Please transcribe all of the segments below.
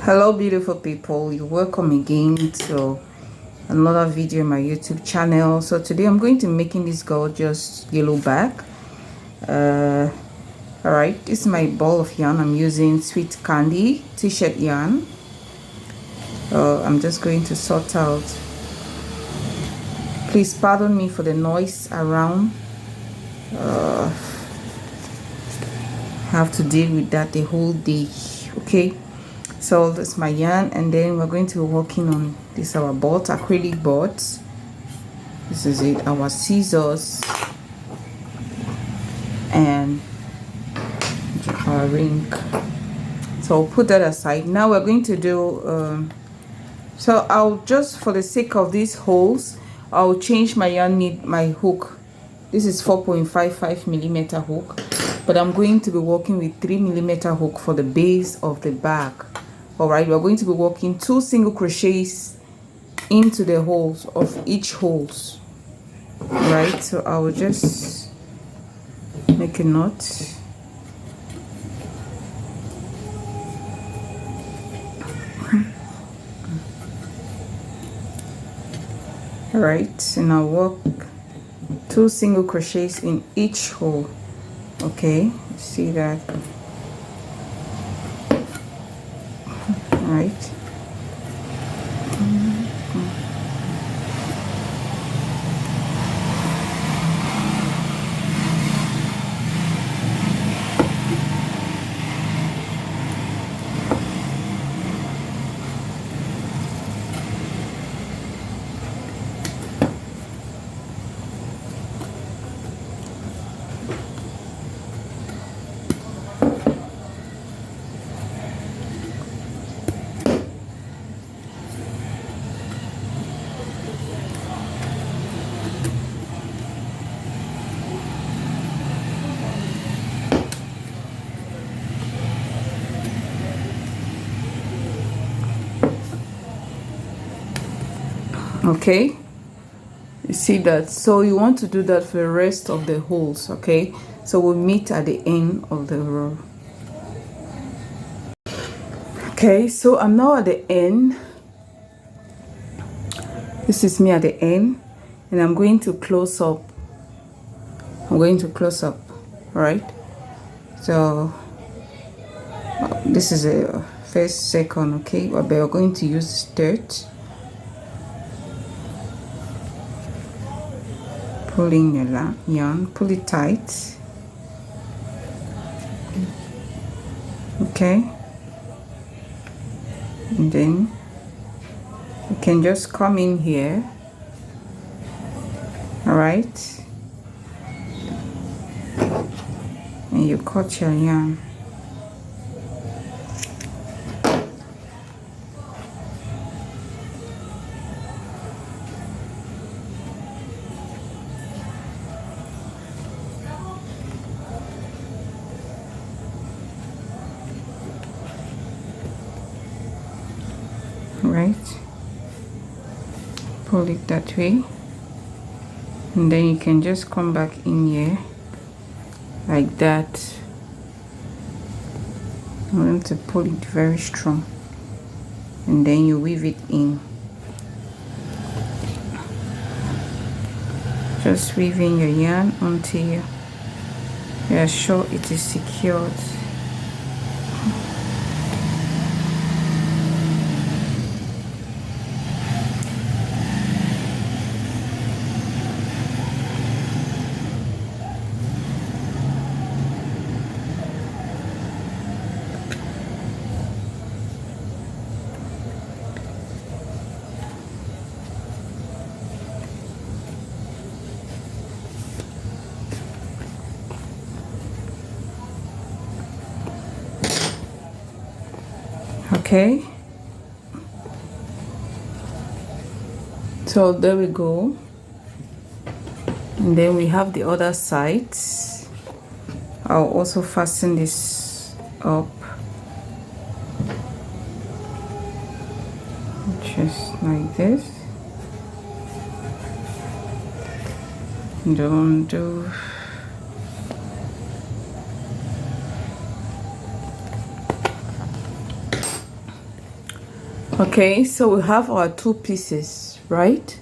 Hello beautiful people, you're welcome again to another video on my YouTube channel. So today I'm going to be making this gorgeous yellow bag. Alright, this is my ball of yarn. I'm using Sweet Candy t-shirt yarn. I'm just going to sort out. Please pardon me for the noise around. I have to deal with that the whole day. Okay, so that's my yarn, and then we're going to be working on this our board, acrylic boards. This is it, our scissors and our ring. So I'll put that aside. Now we're going to do so I'll just, for the sake of these holes, I'll change my yarn need, my hook. This is 4.55 millimeter hook, but I'm going to be working with 3 millimeter hook for the base of the bag. All right, we're going to be working 2 single crochets into the holes of each holes. All right, so I will just make a knot. All right, and I'll work 2 single crochets in each hole. Okay, see that? All right. Okay, you see that? So you want to do that for the rest of the holes. Okay, so we'll meet at the end of the row. Okay, so I'm now at the end. This is me at the end, and I'm going to close up. All right? So this is a first, second, okay? But we're going to use third. Pulling your yarn, pull it tight. Okay, and then you can just come in here. All right, and you cut your yarn. Right, pull it that way, and then you can just come back in here like that. I want to pull it very strong, and then you weave it in. Just weaving your yarn until you are sure it is secured. Okay, so there we go, and then we have the other sides. I'll also fasten this up just like this. Don't do Okay, so we have our 2 pieces, right?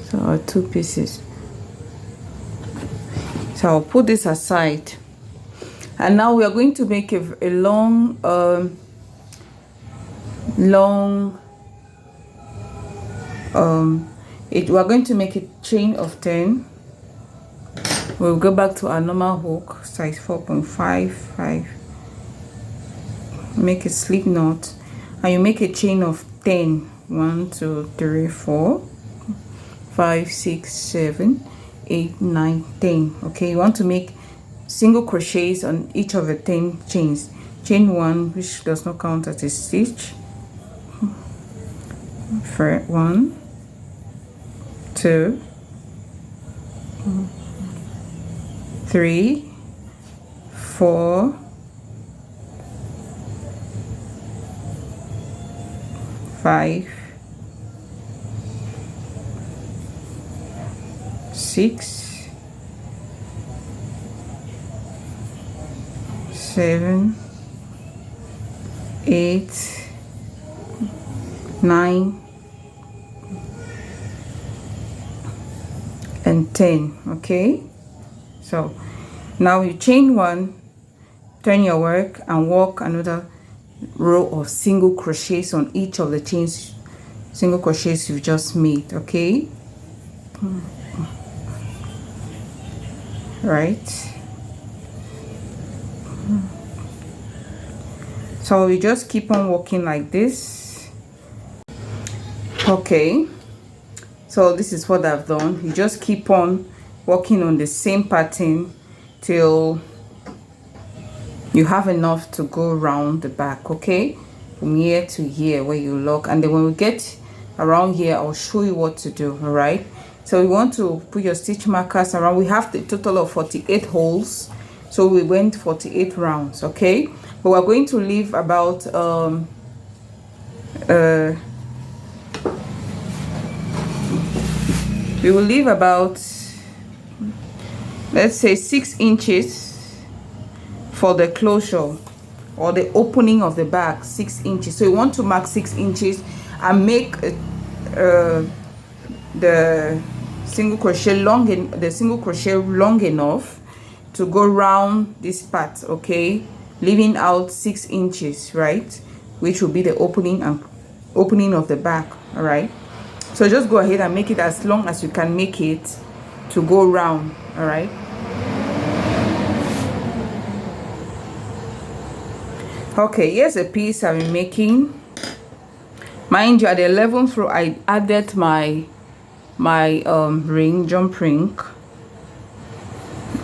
So our 2 pieces. So I'll put this aside, and now we are going to make a long we're going to make a chain of 10. We'll go back to our normal hook, size 4.55, make a slip knot, and you make a chain of 10. 1 2 3 4 5 6 7 8 9 10. Okay, you want to make single crochets on each of the 10 chains. Chain 1, which does not count as a stitch. 1 2 3 4 5 6 7 8 9 and 10. Okay, so now you chain 1, turn your work, and work another row of single crochets on each of the chains, single crochets you've just made. Okay, right? So you just keep on working like this. Okay, so this is what I've done. You just keep on working on the same pattern till you have enough to go around the back. Okay, from here to here where you lock, and then when we get around here, I'll show you what to do. All right, so you want to put your stitch markers around. We have the total of 48 holes, so we went 48 rounds. Okay, but we're going to leave about we will leave about, let's say, 6 inches for the closure or the opening of the back. 6 inches. So you want to mark 6 inches and make the single crochet long enough to go round this part. Okay, leaving out 6 inches, right, which will be the opening of the back. All right, so just go ahead and make it as long as you can make it to go round. All right, okay, here's a piece I've been making. Mind you, at the 11th row I added my jump ring.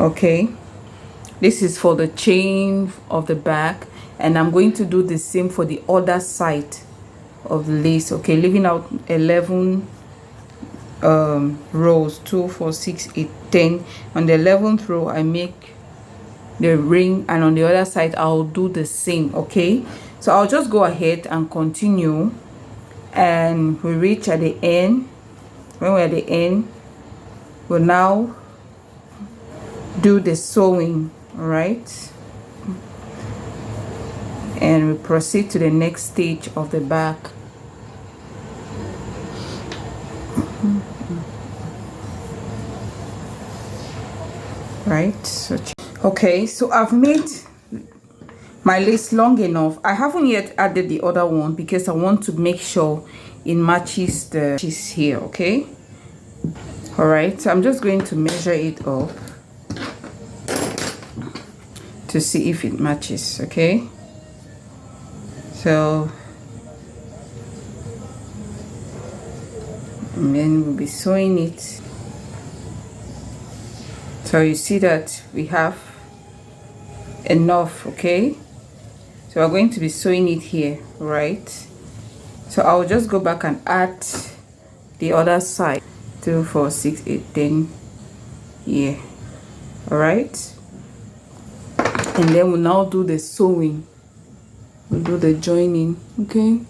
Okay, this is for the chain of the back, and I'm going to do the same for the other side of the lace. Okay, leaving out 11 rows, 2 4 6 8 10. On the 11th row I make the ring, and on the other side I'll do the same. Okay, so I'll just go ahead and continue, and we reach at the end. When we're at the end, we'll now do the sewing. All right, and we proceed to the next stage of the back. Right, so okay, so I've made my lace long enough. I haven't yet added the other one because I want to make sure it matches the piece here. Okay, all right, so I'm just going to measure it up to see if it matches. Okay, so and then we'll be sewing it. So you see that we have enough. Okay, so we're going to be sewing it here, right? So I'll just go back and add the other side. 2 4 6 8 10 here. All right, and then we'll now do the sewing. We'll do the joining. Okay,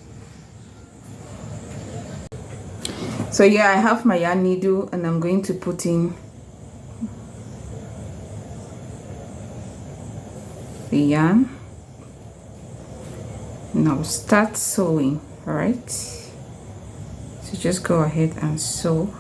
so yeah, I have my yarn needle, and I'm going to put in the yarn. Now start sewing. All right, so just go ahead and sew.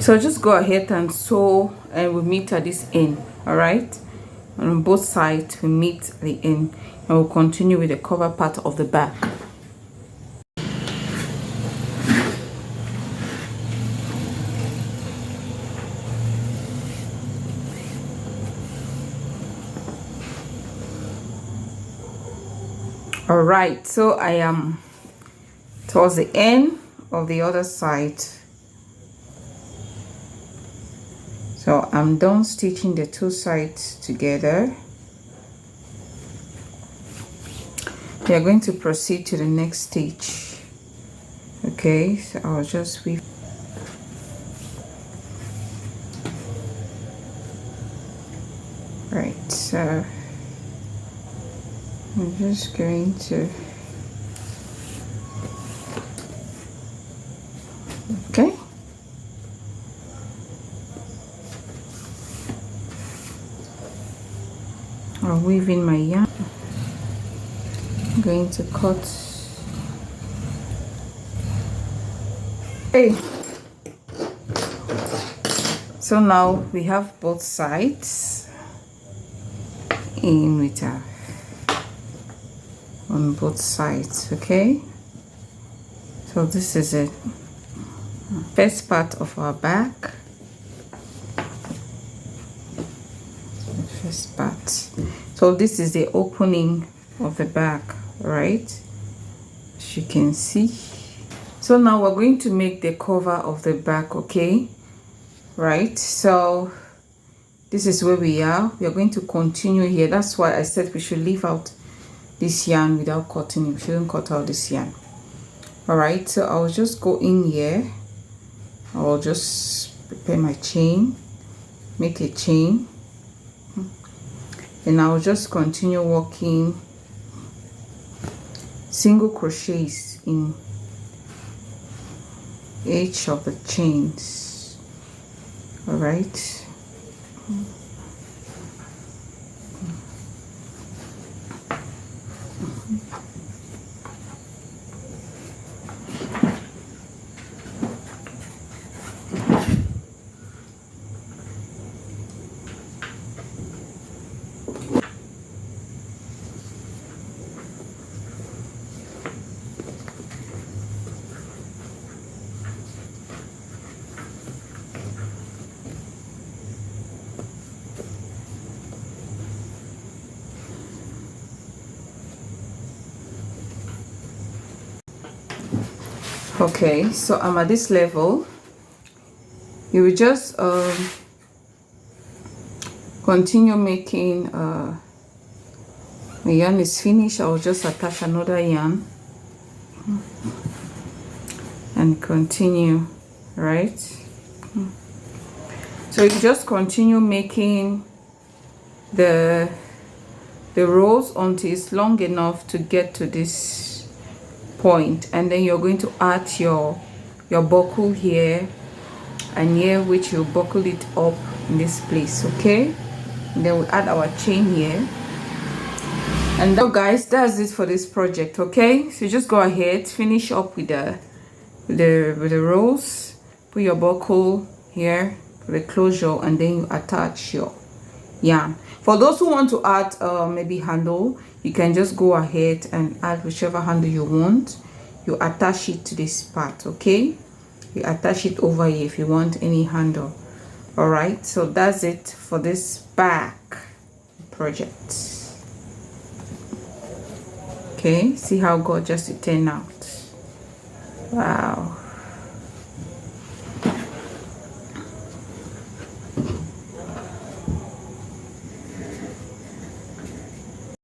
So just go ahead and sew, and we meet at this end. All right, on both sides we meet the end, and we'll continue with the cover part of the back. All right, so I am towards the end of the other side. So I'm done stitching the two sides together. We are going to proceed to the next stitch. Okay, so I'll just weave. Right, so I'm just going to, okay. I'll weave in my yarn. I'm going to cut. Hey. So now we have both sides in with our, on both sides, okay? So this is it. First part of our back. The first part. So this is the opening of the back, right? As you can see. So now we're going to make the cover of the back, okay? Right, so this is where we are. We are going to continue here. That's why I said we should leave out this yarn without cutting it. We shouldn't cut out this yarn. All right, so I'll just go in here. I'll just prepare my chain, make a chain, and I'll just continue working single crochets in each of the chains. All right. Okay, so I'm at this level. You will just continue making. My yarn is finished. I'll just attach another yarn and continue, right? So you just continue making the rows until it's long enough to get to this point, and then you're going to add your buckle here and here, which you buckle it up in this place, okay? And then we add our chain here, and so guys, that's it for this project, okay? So just go ahead, finish up with the rows, put your buckle here for the closure, and then you attach your yarn. For those who want to add maybe handle, you can just go ahead and add whichever handle you want. You attach it to this part, okay? You attach it over here if you want any handle. All right, so that's it for this back project. Okay, see how gorgeous it turned out. Wow.